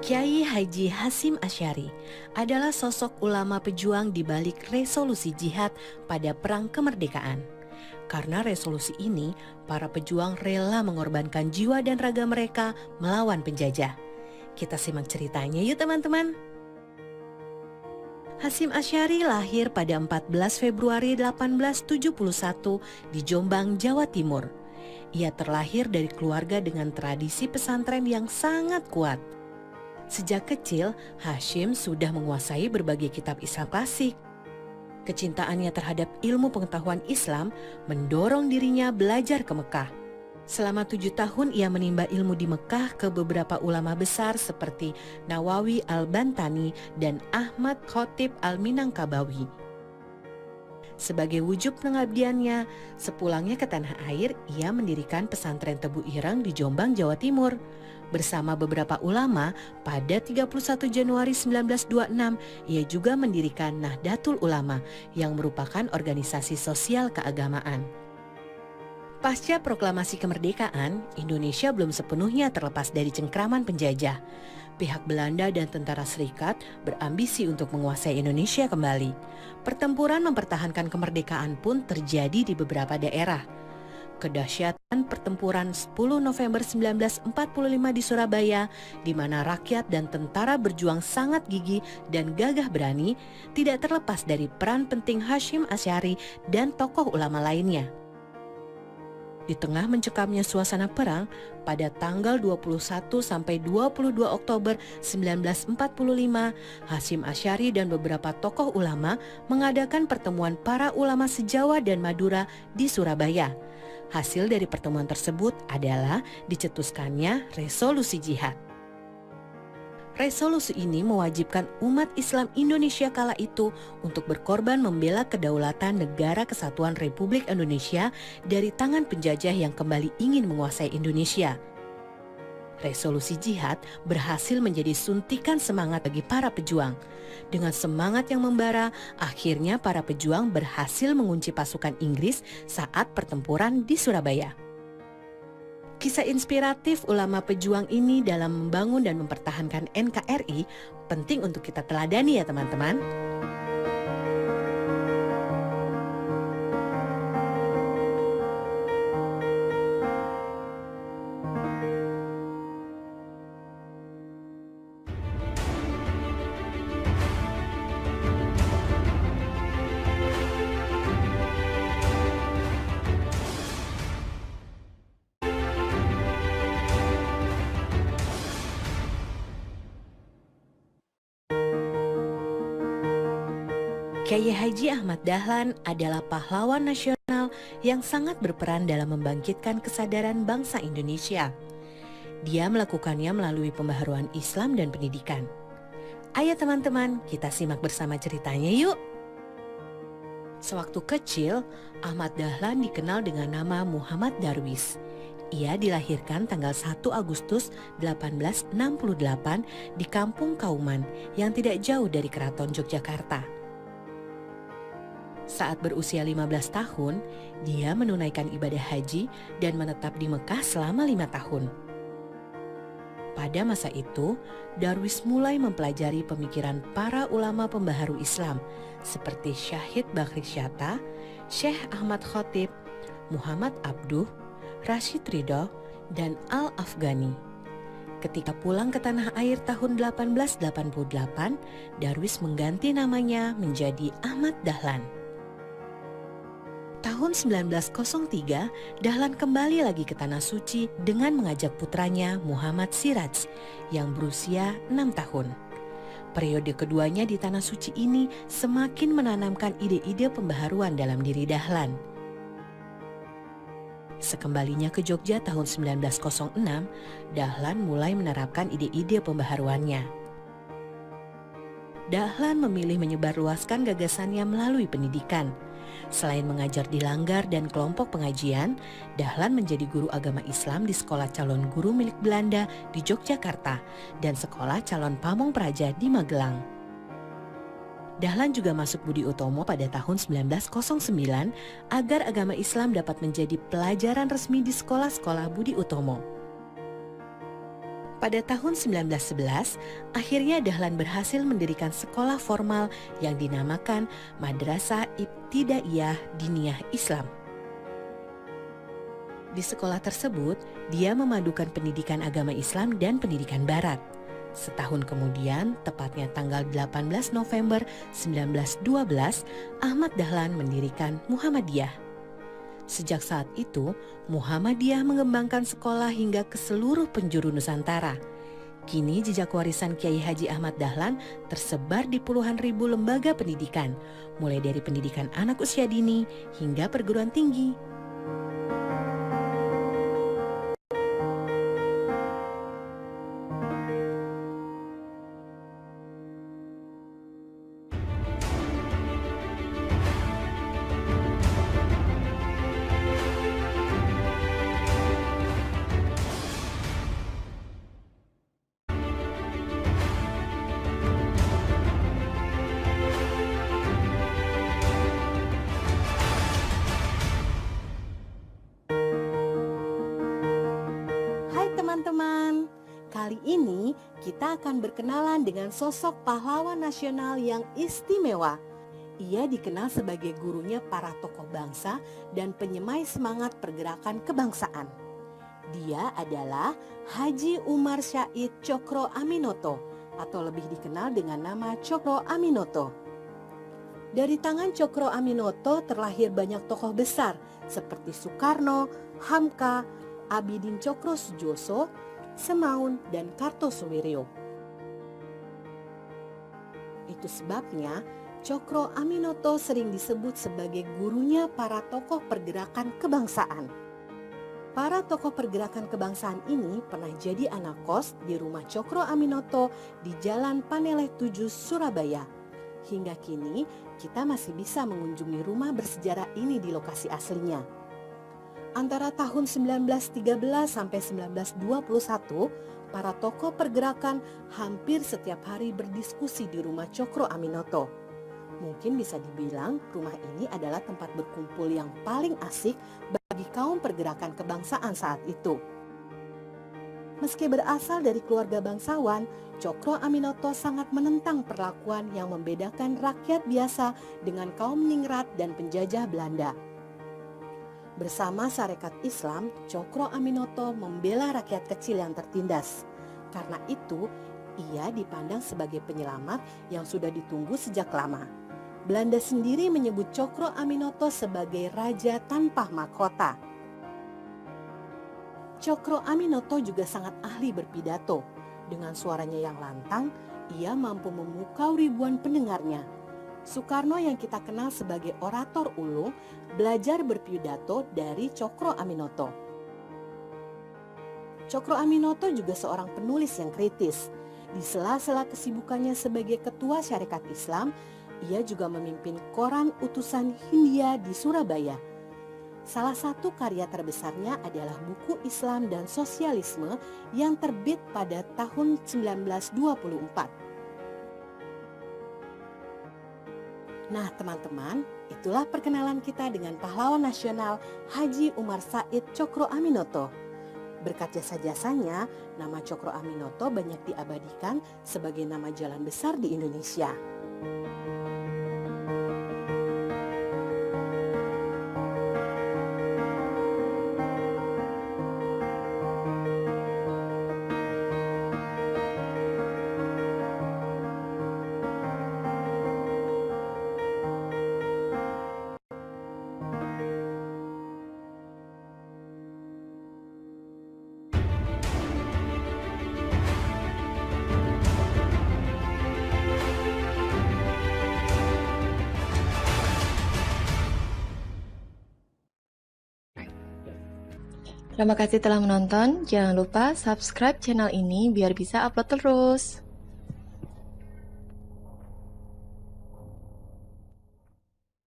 Kiai Haji Hasyim Asy'ari adalah sosok ulama pejuang di balik resolusi jihad pada Perang Kemerdekaan. Karena resolusi ini, para pejuang rela mengorbankan jiwa dan raga mereka melawan penjajah. Kita simak ceritanya yuk teman-teman. Hasyim Asy'ari lahir pada 14 Februari 1871 di Jombang, Jawa Timur. Ia terlahir dari keluarga dengan tradisi pesantren yang sangat kuat. Sejak kecil, Hasyim sudah menguasai berbagai kitab Islam klasik. Kecintaannya terhadap ilmu pengetahuan Islam mendorong dirinya belajar ke Mekah. Selama 7 tahun ia menimba ilmu di Mekah ke beberapa ulama besar seperti Nawawi Al-Bantani dan Ahmad Khatib Al-Minangkabawi. Sebagai wujud pengabdiannya, sepulangnya ke tanah air, ia mendirikan pesantren Tebu Ireng di Jombang, Jawa Timur. Bersama beberapa ulama, pada 31 Januari 1926, ia juga mendirikan Nahdlatul Ulama yang merupakan organisasi sosial keagamaan. Pasca proklamasi kemerdekaan, Indonesia belum sepenuhnya terlepas dari cengkraman penjajah. Pihak Belanda dan Tentara Serikat berambisi untuk menguasai Indonesia kembali. Pertempuran mempertahankan kemerdekaan pun terjadi di beberapa daerah. Kedahsyatan pertempuran 10 November 1945 di Surabaya, di mana rakyat dan tentara berjuang sangat gigih dan gagah berani, tidak terlepas dari peran penting Hasyim Asy'ari dan tokoh ulama lainnya. Di tengah mencekamnya suasana perang, pada tanggal 21 sampai 22 Oktober 1945, Hasyim Asy'ari dan beberapa tokoh ulama mengadakan pertemuan para ulama se-Jawa dan Madura di Surabaya. Hasil dari pertemuan tersebut adalah dicetuskannya resolusi jihad. Resolusi ini mewajibkan umat Islam Indonesia kala itu untuk berkorban membela kedaulatan Negara Kesatuan Republik Indonesia dari tangan penjajah yang kembali ingin menguasai Indonesia. Resolusi jihad berhasil menjadi suntikan semangat bagi para pejuang. Dengan semangat yang membara, akhirnya para pejuang berhasil mengunci pasukan Inggris saat pertempuran di Surabaya. Kisah inspiratif ulama pejuang ini dalam membangun dan mempertahankan NKRI penting untuk kita teladani ya teman-teman. Kiai Haji Ahmad Dahlan adalah pahlawan nasional yang sangat berperan dalam membangkitkan kesadaran bangsa Indonesia. Dia melakukannya melalui pembaharuan Islam dan pendidikan. Ayo teman-teman, kita simak bersama ceritanya yuk. Sewaktu kecil, Ahmad Dahlan dikenal dengan nama Muhammad Darwis. Ia dilahirkan tanggal 1 Agustus 1868 di Kampung Kauman yang tidak jauh dari Keraton Yogyakarta. Saat berusia 15 tahun, dia menunaikan ibadah haji dan menetap di Mekah selama 5 tahun. Pada masa itu, Darwis mulai mempelajari pemikiran para ulama pembaharu Islam seperti Syahid Bakri Syatta, Syekh Ahmad Khatib, Muhammad Abduh, Rashid Ridho, dan Al-Afghani. Ketika pulang ke tanah air tahun 1888, Darwis mengganti namanya menjadi Ahmad Dahlan. Tahun 1903, Dahlan kembali lagi ke Tanah Suci dengan mengajak putranya Muhammad Siraj yang berusia 6 tahun. Periode keduanya di Tanah Suci ini semakin menanamkan ide-ide pembaharuan dalam diri Dahlan. Sekembalinya ke Jogja tahun 1906, Dahlan mulai menerapkan ide-ide pembaharuannya. Dahlan memilih menyebarluaskan gagasannya melalui pendidikan. Selain mengajar di langgar dan kelompok pengajian, Dahlan menjadi guru agama Islam di Sekolah Calon Guru milik Belanda di Yogyakarta dan Sekolah Calon Pamong Praja di Magelang. Dahlan juga masuk Budi Utomo pada tahun 1909 agar agama Islam dapat menjadi pelajaran resmi di sekolah-sekolah Budi Utomo. Pada tahun 1911, akhirnya Dahlan berhasil mendirikan sekolah formal yang dinamakan Madrasah Ibtidaiyah Diniyah Islam. Di sekolah tersebut, dia memadukan pendidikan agama Islam dan pendidikan Barat. Setahun kemudian, tepatnya tanggal 18 November 1912, Ahmad Dahlan mendirikan Muhammadiyah. Sejak saat itu, Muhammadiyah mengembangkan sekolah hingga ke seluruh penjuru Nusantara. Kini jejak warisan Kiai Haji Ahmad Dahlan tersebar di puluhan ribu lembaga pendidikan, mulai dari pendidikan anak usia dini hingga perguruan tinggi. Teman-teman, kali ini kita akan berkenalan dengan sosok pahlawan nasional yang istimewa. Ia dikenal sebagai gurunya para tokoh bangsa dan penyemai semangat pergerakan kebangsaan. Dia adalah Haji Umar Syahid Cokro Aminoto atau lebih dikenal dengan nama Cokro Aminoto. Dari tangan Cokro Aminoto terlahir banyak tokoh besar seperti Soekarno, Hamka, Abidin Cokro Sujoso, Semaun, dan Kartosuwiryo. Itu sebabnya Cokro Aminoto sering disebut sebagai gurunya para tokoh pergerakan kebangsaan. Para tokoh pergerakan kebangsaan ini pernah jadi anak kos di rumah Cokro Aminoto di Jalan Paneleh 7, Surabaya. Hingga kini kita masih bisa mengunjungi rumah bersejarah ini di lokasi aslinya. Antara tahun 1913 sampai 1921, para tokoh pergerakan hampir setiap hari berdiskusi di rumah Cokro Aminoto. Mungkin bisa dibilang rumah ini adalah tempat berkumpul yang paling asik bagi kaum pergerakan kebangsaan saat itu. Meski berasal dari keluarga bangsawan, Cokro Aminoto sangat menentang perlakuan yang membedakan rakyat biasa dengan kaum ningrat dan penjajah Belanda. Bersama Sarekat Islam, Cokro Aminoto membela rakyat kecil yang tertindas. Karena itu, ia dipandang sebagai penyelamat yang sudah ditunggu sejak lama. Belanda sendiri menyebut Cokro Aminoto sebagai raja tanpa mahkota. Cokro Aminoto juga sangat ahli berpidato. Dengan suaranya yang lantang, ia mampu memukau ribuan pendengarnya. Soekarno yang kita kenal sebagai orator ulung belajar berpidato dari Cokro Aminoto. Cokro Aminoto juga seorang penulis yang kritis. Di sela-sela kesibukannya sebagai ketua Syarikat Islam, ia juga memimpin koran Utusan Hindia di Surabaya. Salah satu karya terbesarnya adalah buku Islam dan Sosialisme yang terbit pada tahun 1924. Nah teman-teman, itulah perkenalan kita dengan pahlawan nasional Haji Umar Syahid Cokro Aminoto. Berkat jasa-jasanya, nama Cokro Aminoto banyak diabadikan sebagai nama jalan besar di Indonesia. Terima kasih telah menonton. Jangan lupa subscribe channel ini biar bisa upload terus.